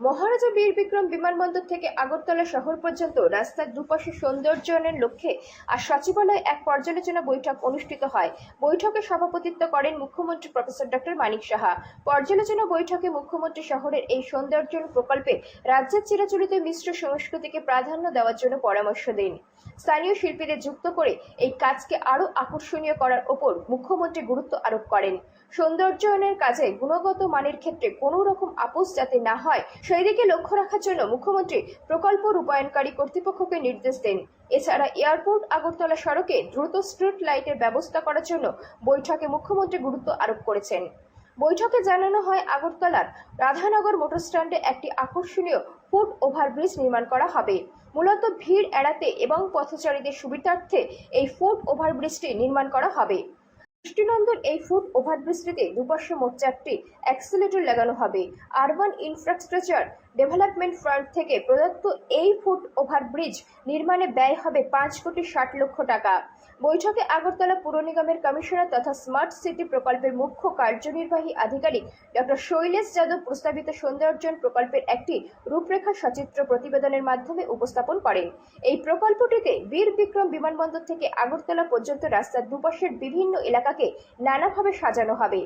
মহারাজা বীর বিক্রম বিমানবন্দর থেকে আগরতলা শহর পর্যন্ত রাস্তার দুপাশে সৌন্দর্যায়নের লক্ষ্যে আজ সচিবালয়ে এক পর্যালোচনা বৈঠক অনুষ্ঠিত হয়। বৈঠকে সভাপতিত্ব করেন মুখ্যমন্ত্রী প্রফেসর ডক্টর মানিক সাহা। পর্যালোচনা বৈঠকে মুখ্যমন্ত্রী শহরের এই সৌন্দর্যায়ন প্রকল্পে রাজ্যের চিরাচরিত মিশ্র সংস্কৃতিকে প্রাধান্য দেওয়ার জন্য পরামর্শ দেন। স্থানীয় শিল্পীদের যুক্ত করে এই কাজকে আরও আকর্ষণীয় করার ওপর মুখ্যমন্ত্রী গুরুত্ব আরোপ করেন। সৌন্দর্যায়নের কাজে গুণগত মানের ক্ষেত্রে কোনো রকম আপোষ যাতে না হয় সেই দিকে লক্ষ্য রাখার জন্য মুখ্যমন্ত্রী প্রকল্প রূপায়ণকারী কর্তৃপক্ষকে নির্দেশ দেন। এছাড়া এয়ারপোর্ট আগরতলা সড়কে দ্রুত স্ট্রিট লাইটের ব্যবস্থা করার জন্য বৈঠকে মুখ্যমন্ত্রী গুরুত্ব আরোপ করেছেন। বৈঠকে জানানো হয় আগরতলার রাধানগর মোটর স্ট্যান্ডে একটি আকর্ষণীয় ফুট ওভারব্রিজ নির্মাণ করা হবে। মূলত ভিড় এড়াতে এবং পথচারীদের সুবিধার্থে এই ফুট ওভারব্রিজটি নির্মাণ করা হবে। দৃষ্টিনন্দন এই ফুট ওভারব্রিজটিতে দুপাশে মোট 4টি অ্যাক্সিলারেটর লাগানো হবে। আরবান ইনফ্রাস্ট্রাকচার ডেভেলপমেন্ট ফান্ড থেকে প্রদত্ত এই ফুট ওভারব্রিজ নির্মাণে ব্যয় হবে 5,60,00,000 টাকা। বৈঠকে আগরতলা পুর নিগমের কমিশনার তথা স্মার্ট সিটি প্রকল্পের মুখ্য কার্যনির্বাহী আধিকারিক ডক্টর শৈলেশ যাদব প্রস্তাবিত সৌন্দর্যায়ন প্রকল্পের একটি রূপরেখা সচিত্র প্রতিবেদনের মাধ্যমে উপস্থাপন করেন। এই প্রকল্পটিতে বীর বিক্রম বিমানবন্দর থেকে আগরতলা পর্যন্ত রাস্তার দুপাশের বিভিন্ন এলাকাকে নানাভাবে সাজানো হবে।